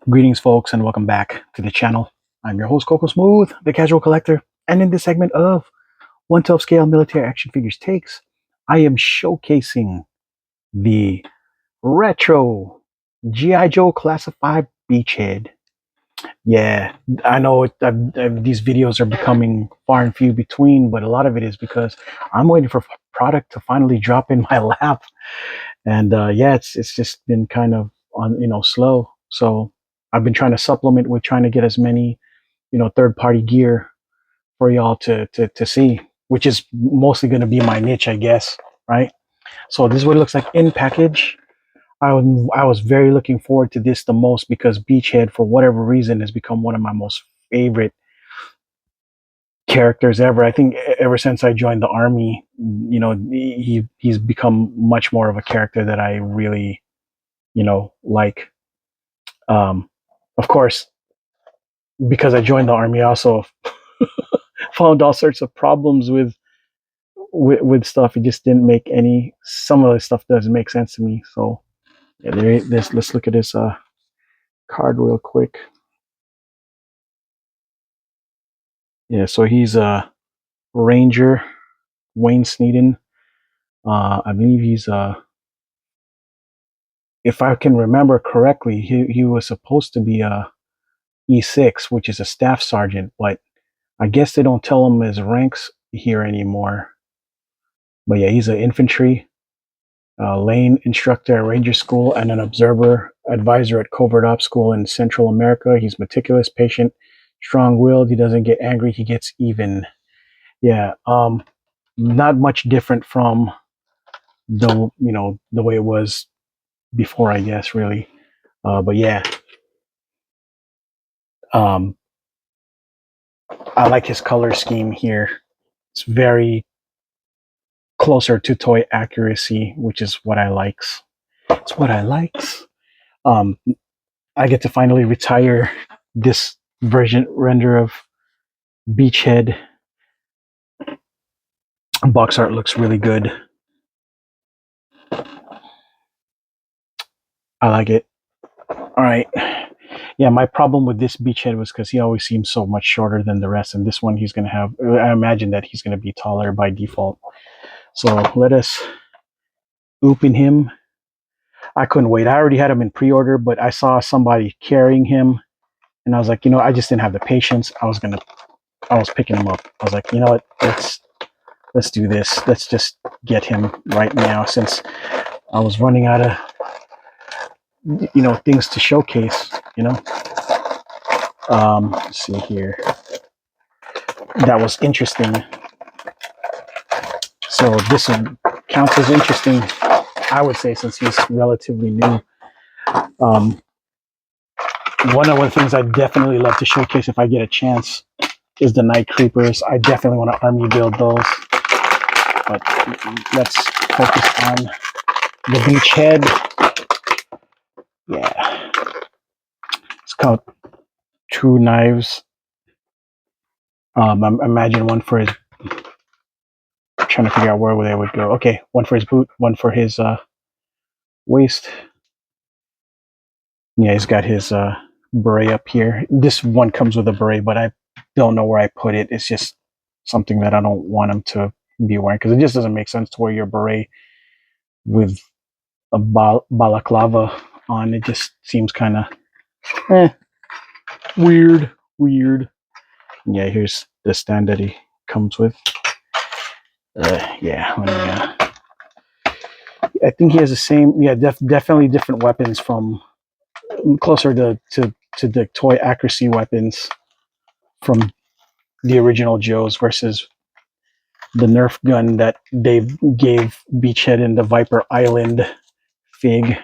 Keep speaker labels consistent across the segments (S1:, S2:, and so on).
S1: Greetings, folks, and welcome back to the channel. I'm your host, Coco Smooth, the casual collector, and in this segment of 1/12 scale military action figures takes, I am showcasing the retro G.I. Joe Classified Beachhead. Yeah, I know these videos are becoming far and few between, but a lot of it is because I'm waiting for product to finally drop in my lap, and yeah, it's just been kind of on slow. So I've been trying to supplement with trying to get as many third party gear for y'all to see, which is mostly going to be my niche, I guess, right? So this is what it looks like in package. I was very looking forward to this the most because Beachhead, for whatever reason, has become one of my most favorite characters ever. I think ever since I joined the army, he's become much more of a character that I really like. Um, of course, because I joined the army, I also found all sorts of problems with stuff. It just didn't make any. Some of the stuff doesn't make sense to me. So yeah, let's look at this card real quick. Yeah, so he's a Ranger, Wayne Sneeden. I believe he's if I can remember correctly, he was supposed to be a E6, which is a staff sergeant, but I guess they don't tell him his ranks here anymore. But yeah, he's an infantry lane instructor at Ranger School and an observer advisor at Covert Ops School in Central America. He's meticulous, patient, strong-willed. He doesn't get angry. He gets even. Yeah, not much different from the way it was before, I guess, really. But yeah, um, I like his color scheme here. It's very closer to toy accuracy, which is what I likes. It's what I likes. Um, I get to finally retire this version render of Beachhead. Box art looks really good. I like it. All right. Yeah, my problem with this Beachhead was because he always seems so much shorter than the rest, and this one he's gonna have. I imagine that he's gonna be taller by default. So let us open him. I couldn't wait. I already had him in pre-order, but I saw somebody carrying him, and I was like, I just didn't have the patience. I was picking him up. I was like, you know what? Let's do this. Let's just get him right now since I was running out of things to showcase. Let's see here. That was interesting. So this one counts as interesting, I would say, since he's relatively new. Um, One of the things I definitely love to showcase if I get a chance is the Night Creepers. I definitely want to army build those. But let's focus on the Beachhead. Yeah. It's called two knives. Imagine one for his. I'm trying to figure out where they would go. Okay, one for his boot, one for his waist. Yeah, he's got his beret up here. This one comes with a beret, but I don't know where I put it. It's just something that I don't want him to be wearing because it just doesn't make sense to wear your beret with a balaclava on. It just seems kind of weird. Yeah, here's the stand that he comes with. Yeah, I think he has the same. Yeah, definitely different weapons from closer to the toy accuracy weapons from the original Joes versus the Nerf gun that they gave Beachhead in the Viper Island fig.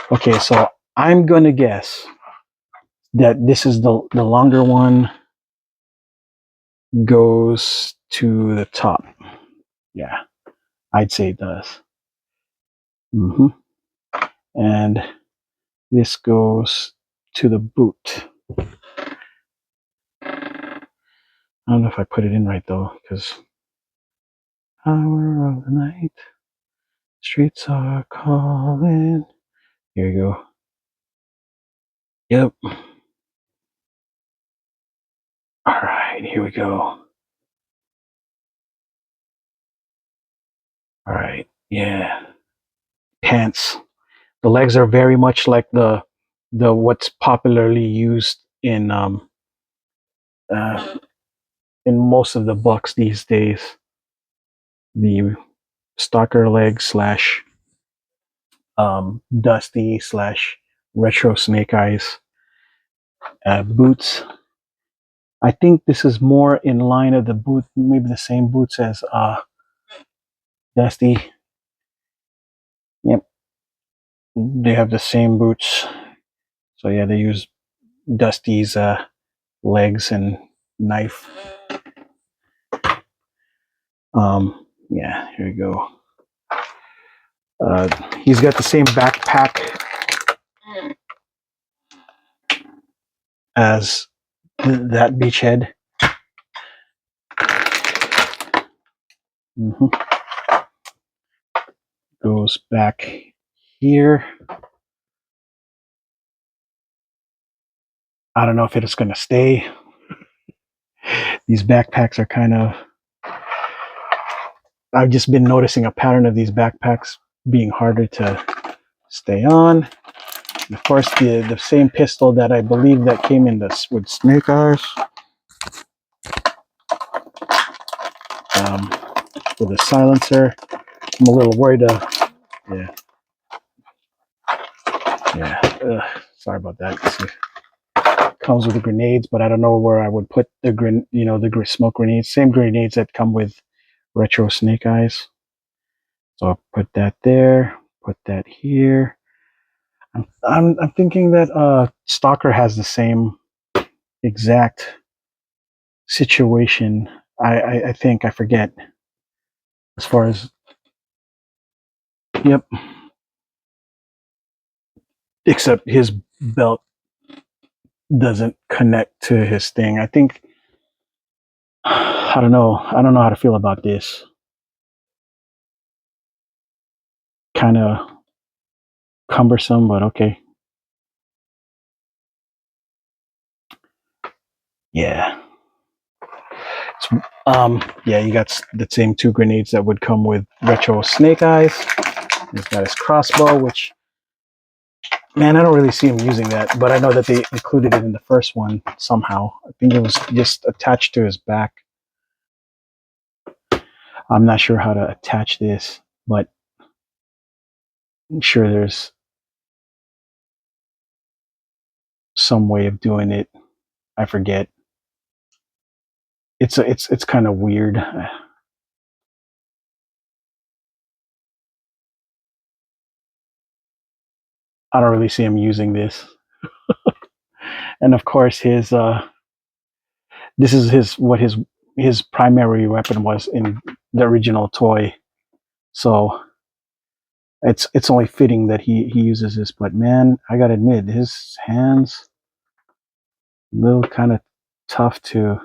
S1: Okay, so I'm gonna guess that this is the longer one goes to the top. Yeah, I'd say it does. Mm-hmm. And this goes to the boot. I don't know if I put it in right though, because hour of the night, streets are calling. Here you go. Yep. All right, here we go. All right, yeah. Pants. The legs are very much like the what's popularly used uh, in most of the bucks these days. The stalker leg slash dusty slash retro snake eyes boots. I think this is more in line of the boot, maybe the same boots as Dusty. Yep, they have the same boots. So yeah, they use Dusty's legs and knife. Yeah, here we go. He's got the same backpack as that beachhead. Mm-hmm. Goes back here. I don't know if it's going to stay. These backpacks are kind of. I've just been noticing a pattern of these backpacks being harder to stay on. And of course, the same pistol that I believe that came in this with Snake Eyes. Um, with a silencer. I'm a little worried. Yeah, yeah. Sorry about that. Comes with the grenades, but I don't know where I would put the smoke grenades. Same grenades that come with retro Snake Eyes. So I'll put that there. Put that here. I'm thinking that Stalker has the same exact situation. I think I forget as far as yep. Except his belt doesn't connect to his thing. I think I don't know. I don't know how to feel about this. Kind of cumbersome, but okay. Yeah. Yeah, you got the same two grenades that would come with retro Snake Eyes. He's got his crossbow, which man, I don't really see him using that, but I know that they included it in the first one somehow. I think it was just attached to his back. I'm not sure how to attach this, but I'm sure there's some way of doing it. I forget. It's kind of weird. I don't really see him using this. And of course, his this is his primary weapon was in the original toy. So it's only fitting that he uses this. But man, I gotta admit, his hands a little kind of tough to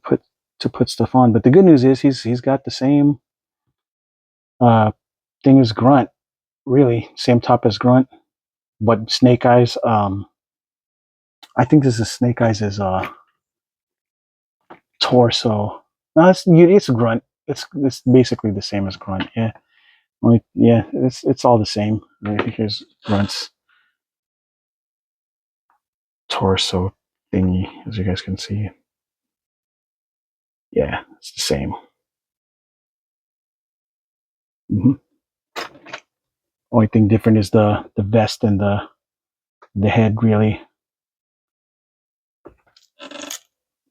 S1: put to put stuff on. But the good news is he's got the same uh thing as Grunt, really same top as Grunt, but Snake Eyes. I think this is Snake Eyes' torso. No, it's Grunt. It's basically the same as Grunt. Yeah. Only, yeah, it's all the same. Here's Grunt's torso thingy, as you guys can see. Yeah, it's the same. Mm-hmm. Only thing different is the vest and the head, really.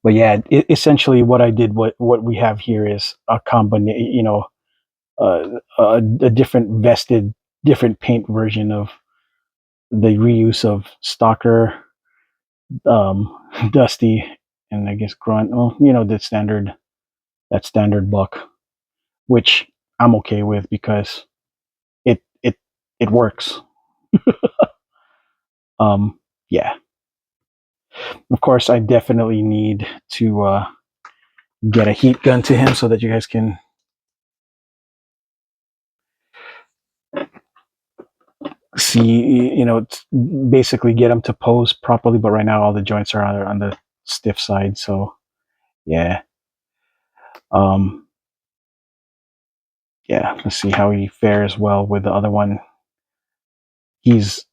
S1: But yeah, essentially, what I did, what we have here is a combination. A different vested, different paint version of the reuse of Stalker, Dusty, and I guess Grunt. Well, that standard buck, which I'm okay with because it it it works. Yeah. Of course, I definitely need to get a heat gun to him so that you guys can see, basically get them to pose properly. But right now, all the joints are on the stiff side. So yeah, um, yeah. Let's see how he fares well with the other one. He's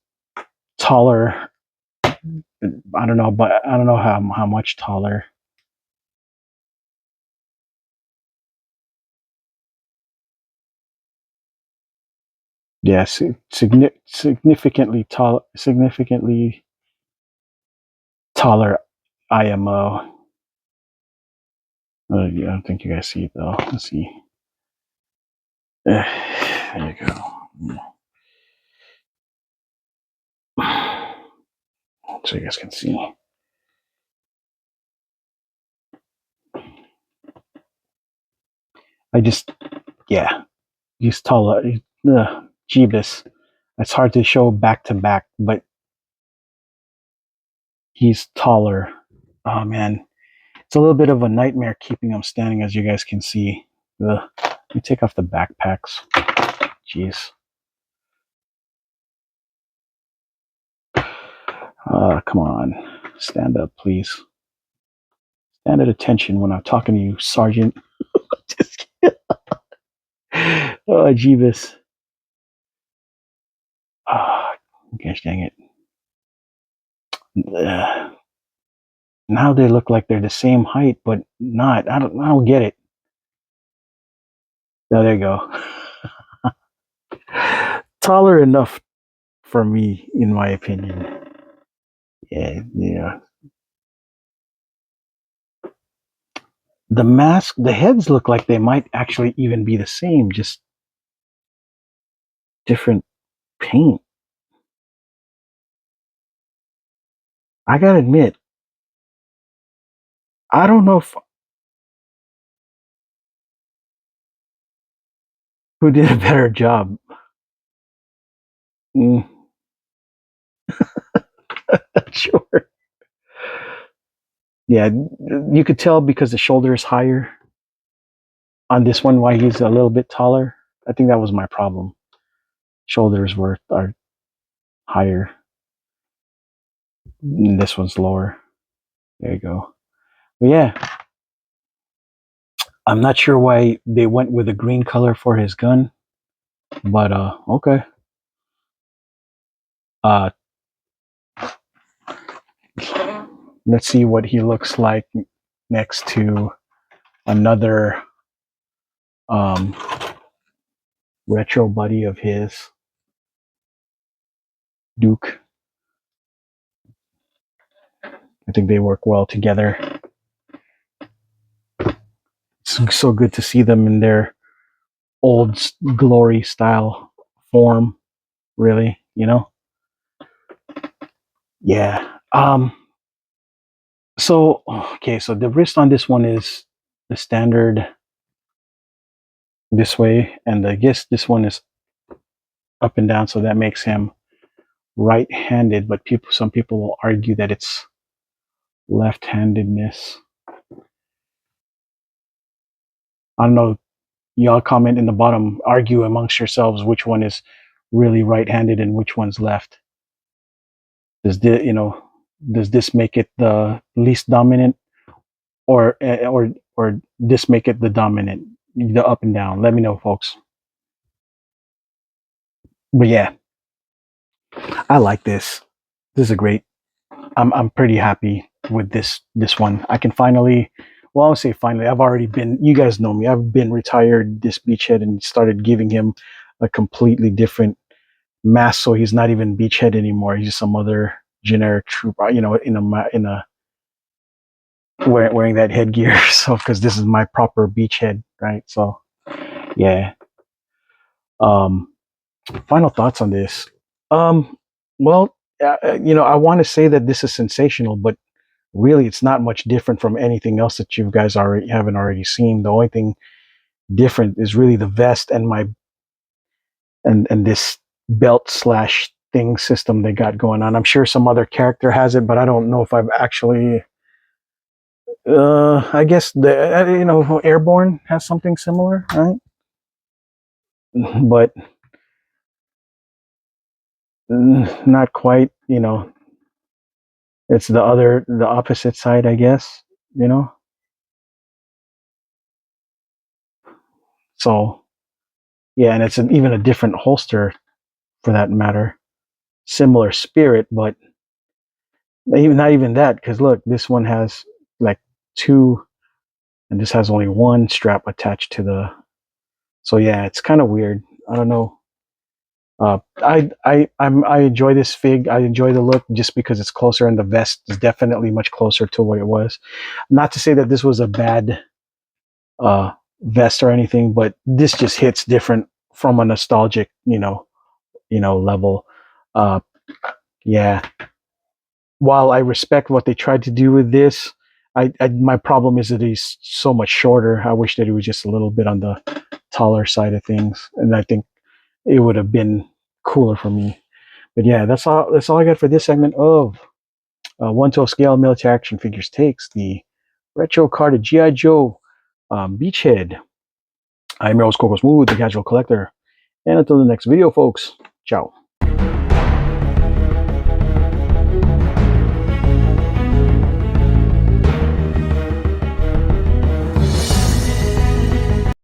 S1: taller. I don't know, but I don't know how much taller. Yes, significantly tall, significantly taller IMO. Yeah, I don't think you guys see it though. Let's see. There you go. So you guys can see. I just, yeah, he's taller. Jeebus. It's hard to show back to back, but he's taller. Oh man, it's a little bit of a nightmare keeping him standing, as you guys can see. Let me take off the backpacks. Jeez. Come on, stand up, please. Stand at attention when I'm talking to you, Sergeant. Just kidding. Oh, Jeebus. Oh, gosh dang it. Now they look like they're the same height, but not. I don't get it. Oh, there you go. Taller enough for me, in my opinion. Yeah, yeah. The mask, the heads look like they might actually even be the same, just different paint. I gotta admit, I don't know who did a better job. Mm, sure. Yeah, you could tell because the shoulder is higher on this one why he's a little bit taller. I think that was my problem. Shoulders are higher. And this one's lower. There you go. But yeah, I'm not sure why they went with a green color for his gun, but okay. Uh, let's see what he looks like next to another um, retro buddy of his, Duke. I think they work well together. It's so good to see them in their old glory style form, really, Yeah. So, okay, so the wrist on this one is the standard this way, and I guess this one is up and down, so that makes him right-handed, but some people will argue that it's left-handedness. I don't know. Y'all comment in the bottom, argue amongst yourselves which one is really right-handed and which one's left. Does this make it the least dominant, or this make it the dominant, the up and down? Let me know, folks. But yeah, I like this. This is a great. I'm pretty happy with this one. I can finally, well, I'll say finally. I've already been. You guys know me. I've been retired this beachhead and started giving him a completely different mask. So he's not even beachhead anymore. He's just some other generic trooper. In a wearing that headgear. So because this is my proper beachhead, right? So yeah. Um, Final thoughts on this. Um, well, I want to say that this is sensational, but really, it's not much different from anything else that you guys haven't already seen. The only thing different is really the vest and my and this belt slash thing system they got going on. I'm sure some other character has it, but I don't know if I've actually. I guess the Airborne has something similar, right? But Not quite, you know. It's the opposite side, I guess, you know. So yeah, and it's even a different holster for that matter. Similar spirit, but even not even that, because look, this one has like two, and this has only one strap attached to the. So yeah, it's kind of weird. I don't know. I enjoy this fig. I enjoy the look just because it's closer, and the vest is definitely much closer to what it was. Not to say that this was a bad uh, vest or anything, but this just hits different from a nostalgic, level. Uh, yeah. While I respect what they tried to do with this, my problem is that he's so much shorter. I wish that he was just a little bit on the taller side of things, and I think it would have been cooler for me. But yeah, that's all. That's all I got for this segment of 1/12 scale military action figures takes the retro carded GI Joe Beachhead. I'm your host Coco Smooth, the Casual Collector, and until the next video, folks. Ciao.